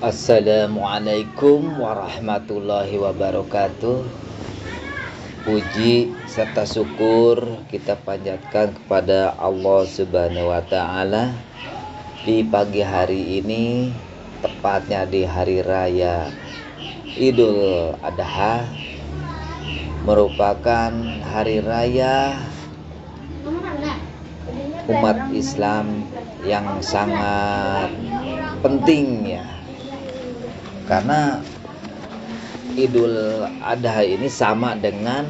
Assalamualaikum warahmatullahi wabarakatuh. Puji serta syukur kita panjatkan kepada Allah Subhanahu wa Ta'ala di pagi hari ini, tepatnya di hari raya Idul Adha, merupakan hari raya umat Islam yang sangat penting ya. Karena Idul Adha ini sama dengan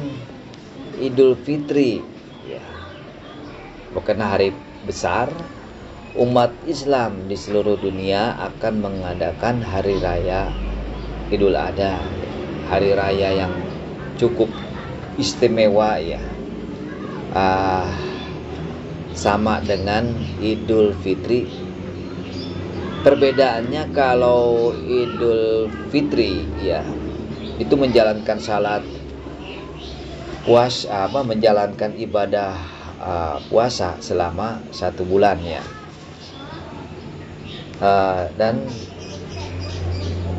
Idul Fitri ya. Bukan hari besar, umat Islam di seluruh dunia akan mengadakan hari raya Idul Adha, hari raya yang cukup istimewa ya. Sama dengan Idul Fitri. Perbedaannya kalau Idul Fitri ya itu menjalankan salat menjalankan ibadah puasa selama 1 bulan ya. Dan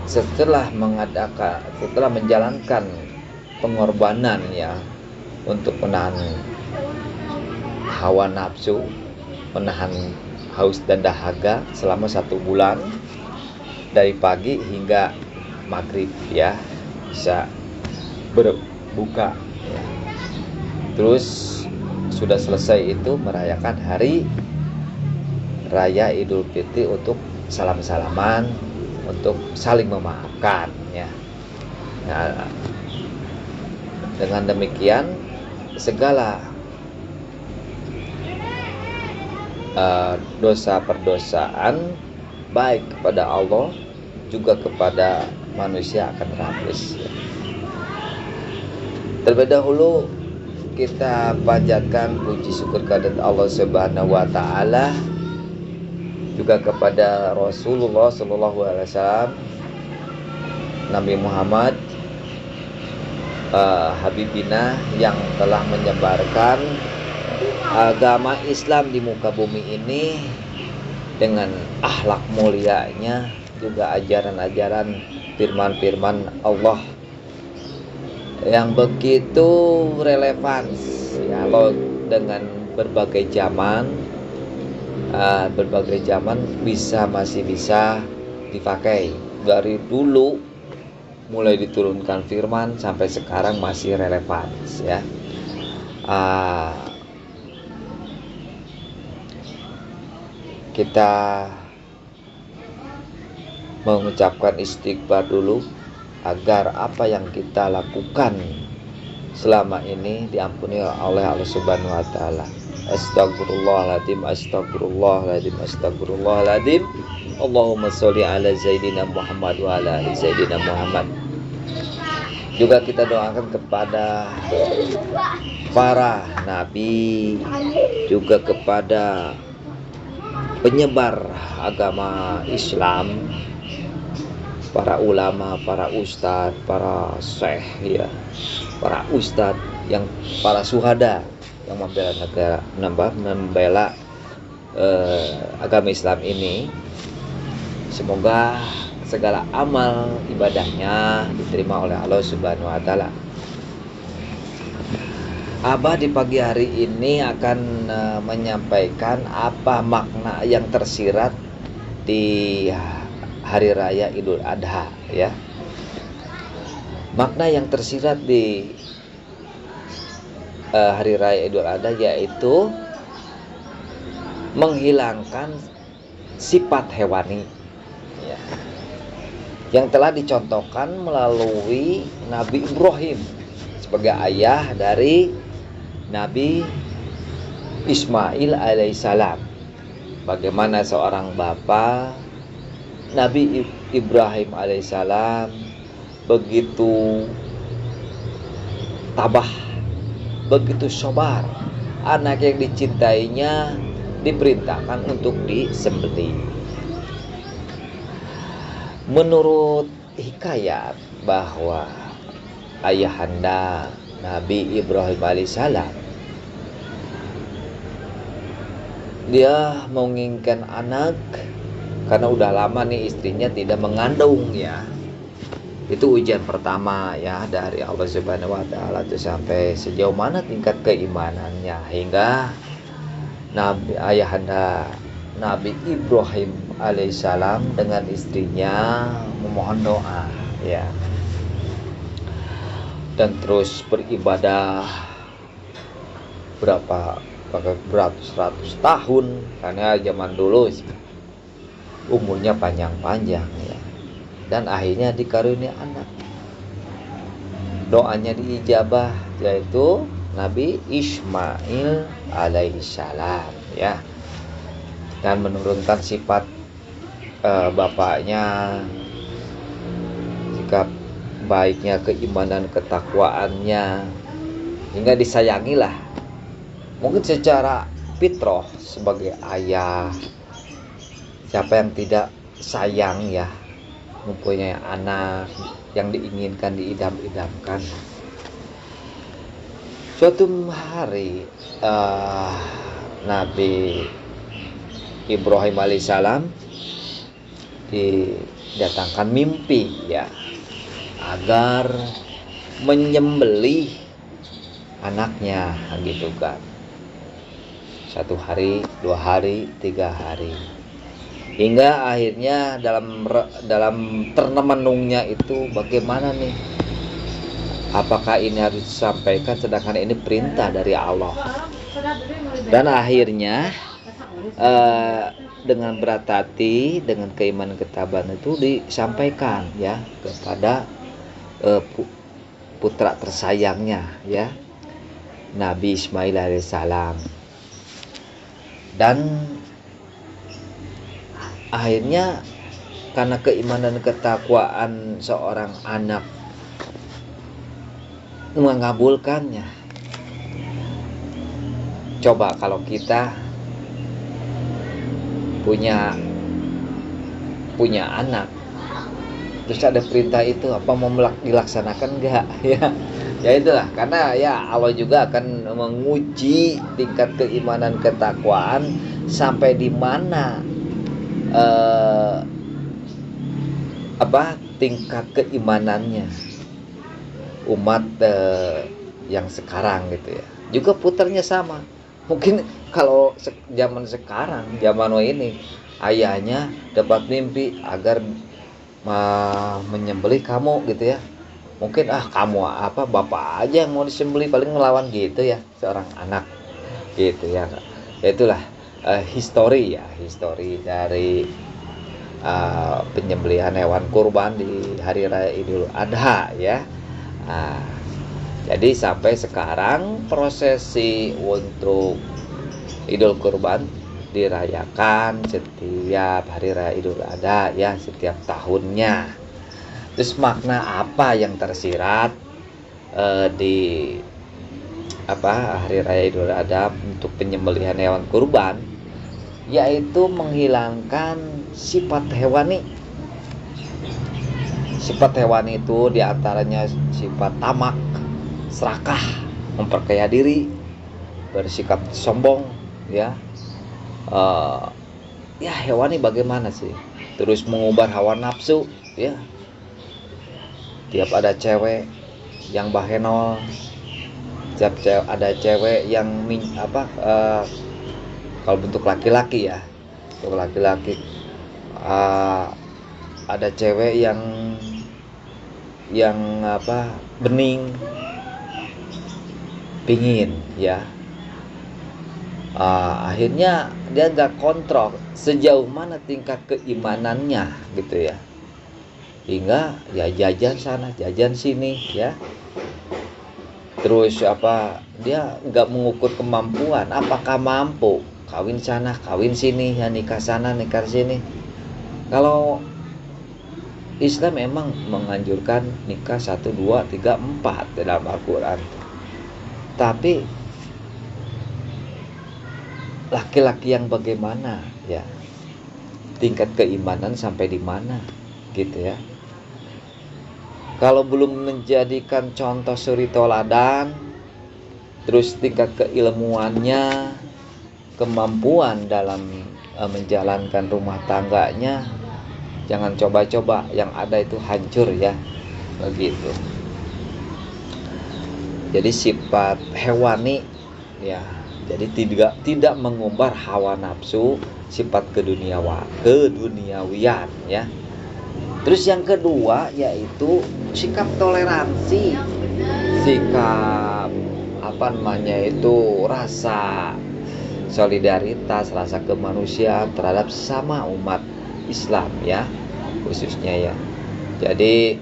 setelah menjalankan pengorbanan ya untuk menahan hawa nafsu, menahan haus dan dahaga selama 1 bulan dari pagi hingga maghrib ya, bisa berbuka ya. Terus sudah selesai itu merayakan hari raya Idul Fitri untuk salam-salaman, untuk saling memaafkan ya. Nah, dengan demikian segala dosa perdosaan baik kepada Allah juga kepada manusia akan terhapus. Terlebih dahulu kita panjatkan puji syukur kehadirat Allah Subhanahu wa Ta'ala, juga kepada Rasulullah Sallallahu Alaihi Wasallam, Nabi Muhammad Habibina yang telah menyebarkan agama Islam di muka bumi ini dengan akhlak mulianya, juga ajaran-ajaran firman-firman Allah yang begitu relevan ya, dengan berbagai zaman masih bisa dipakai. Dari dulu mulai diturunkan firman sampai sekarang masih relevan ya. Kita mengucapkan istighfar dulu agar apa yang kita lakukan selama ini diampuni oleh Allah Subhanahu wa Ta'ala. Astagfirullahaladzim, astagfirullahaladzim, astagfirullahaladzim. Allahumma sholli ala Sayyidina Muhammad wa ala ali Sayyidina Muhammad. Juga kita doakan kepada para nabi, juga kepada penyebar agama Islam, para ulama, para ustadz, para syekh ya, para ustadz, para syuhada yang membela agama Islam ini. Semoga segala amal ibadahnya diterima oleh Allah Subhanahu wa Ta'ala. Abah di pagi hari ini akan menyampaikan apa makna yang tersirat di hari raya Idul Adha ya. Makna yang tersirat di hari raya Idul Adha yaitu menghilangkan sifat hewani ya, yang telah dicontohkan melalui Nabi Ibrahim sebagai ayah dari Nabi Ismail alaihissalam. Bagaimana seorang bapa, Nabi Ibrahim alaihissalam, begitu tabah, begitu sabar, anak yang dicintainya diperintahkan untuk disembelih. Menurut hikayat bahwa ayahanda Nabi Ibrahim alaihissalam, dia menginginkan anak karena udah lama nih istrinya tidak mengandung ya. Itu ujian pertama ya dari Allah Subhanahu wa taala tuh, sampai sejauh mana tingkat keimanannya hingga ayahanda Nabi Ibrahim alaihissalam dengan istrinya memohon doa ya, dan terus beribadah beratus-ratus tahun, karena zaman dulu umurnya panjang-panjang ya, dan akhirnya dikaruniai anak. Doanya diijabah, yaitu Nabi Ismail alaihissalam ya, dan menurunkan sifat bapaknya, sikap baiknya, keimanan, ketakwaannya, hingga disayangilah. Mungkin secara fitrah sebagai ayah, siapa yang tidak sayang ya mempunyai anak yang diinginkan, diidam-idamkan. Suatu hari Nabi Ibrahim alaihissalam didatangkan mimpi ya, agar menyembelih anaknya gitu kan. 1 hari, 2 hari, 3 hari, hingga akhirnya dalam termenungnya itu bagaimana nih, apakah ini harus disampaikan sedangkan ini perintah dari Allah. Dan akhirnya dengan berat hati, dengan keimanan ketabahan itu disampaikan ya kepada putra tersayangnya ya, Nabi Ismail alaihissalam. Dan akhirnya karena keimanan ketakwaan seorang anak mengabulkannya. Coba kalau kita punya anak, terus ada perintah itu, apa mau dilaksanakan enggak ya? Ya itulah, karena ya Allah juga akan menguji tingkat keimanan ketakwaan sampai di mana tingkat keimanannya umat yang sekarang gitu ya. Juga putarnya sama. Mungkin kalau zaman sekarang, zaman ini, ayahnya dapat mimpi agar menyembelih kamu gitu ya. Mungkin kamu bapak aja yang mau disembelih, paling melawan gitu ya seorang anak gitu ya. Itulah histori dari penyembelihan hewan kurban di hari raya Idul Adha ya. Jadi sampai sekarang prosesi untuk Idul Kurban dirayakan setiap hari raya Idul Adha ya, setiap tahunnya. Terus makna apa yang tersirat di hari raya Idul Adha untuk penyembelihan hewan kurban, yaitu menghilangkan sifat hewani. Sifat hewani itu diantaranya sifat tamak, serakah, memperkaya diri, bersikap sombong ya. Ya hewani bagaimana sih? Terus mengubah hawa nafsu ya. Tiap ada cewek yang bahenol, tiap ada cewek yang kalau bentuk laki-laki ya, untuk laki-laki ada cewek yang bening, pingin ya. Akhirnya dia nggak kontrol sejauh mana tingkat keimanannya gitu ya, hingga ya jajan sana jajan sini ya. Terus dia nggak mengukur kemampuan, apakah mampu kawin sana kawin sini ya, nikah sana nikah sini. Kalau Islam memang menganjurkan nikah 1, 2, 3, 4 dalam Al-Quran. Tapi laki-laki yang bagaimana ya, tingkat keimanan sampai di mana gitu ya. Kalau belum menjadikan contoh suri toladan, terus tingkat keilmuannya, kemampuan dalam menjalankan rumah tangganya, jangan coba-coba, yang ada itu hancur ya, begitu. Jadi sifat hewani ya, jadi tidak mengumbar hawa nafsu, sifat keduniawian ya. Terus yang kedua yaitu sikap toleransi, sikap rasa solidaritas, rasa kemanusiaan terhadap sesama umat Islam ya, khususnya ya. Jadi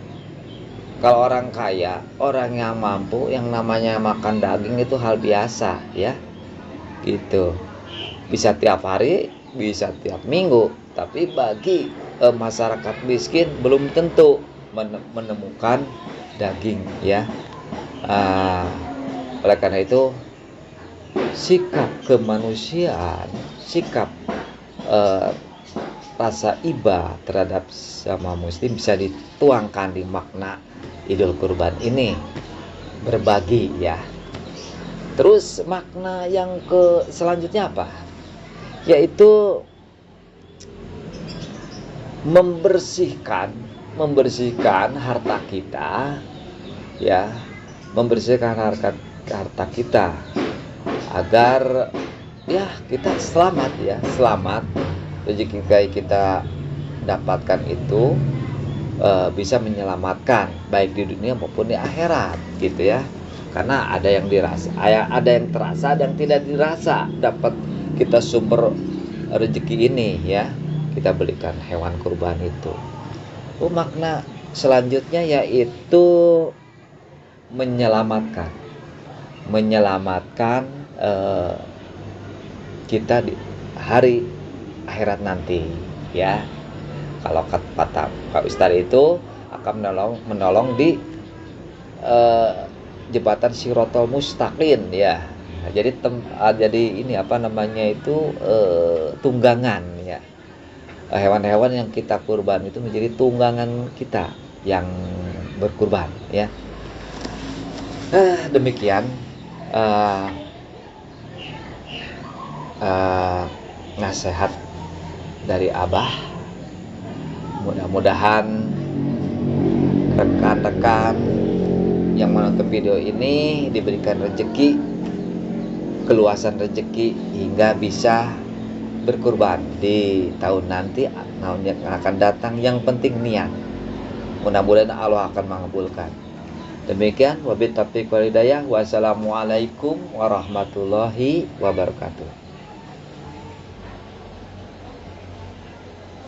kalau orang kaya, orang yang mampu, yang namanya makan daging itu hal biasa ya, gitu. Bisa tiap hari, bisa tiap minggu. Tapi bagi masyarakat miskin belum tentu menemukan daging ya. Oleh karena itu, sikap kemanusiaan, sikap rasa iba terhadap sama muslim bisa dituangkan di makna Idul Kurban ini, berbagi ya. Terus makna yang selanjutnya apa? Yaitu membersihkan harta kita ya, membersihkan harta kita agar ya kita selamat ya, selamat rezeki kita dapatkan itu bisa menyelamatkan baik di dunia maupun di akhirat gitu ya. Karena ada yang dirasa, ada yang terasa, ada yang tidak dirasa dapat kita sumber rezeki ini ya, kita belikan hewan kurban itu. Makna selanjutnya yaitu menyelamatkan kita di hari akhirat nanti ya. Kalau kata Pak Ustadz itu akan menolong di jembatan Shiratal Mustaqim ya. Jadi ini tunggangan ya. Hewan-hewan yang kita kurban itu menjadi tunggangan kita yang berkurban ya. Demikian nasihat dari Abah. Mudah-mudahan rekan-rekan yang menonton video ini diberikan rezeki, keluasan rezeki hingga bisa berkurban di tahun nanti, tahun yang akan datang. Yang penting niat. Mudah-mudahan Allah akan mengabulkan. Demikian, wabillahi taufiq wal hidayah. Wassalamualaikum warahmatullahi wabarakatuh.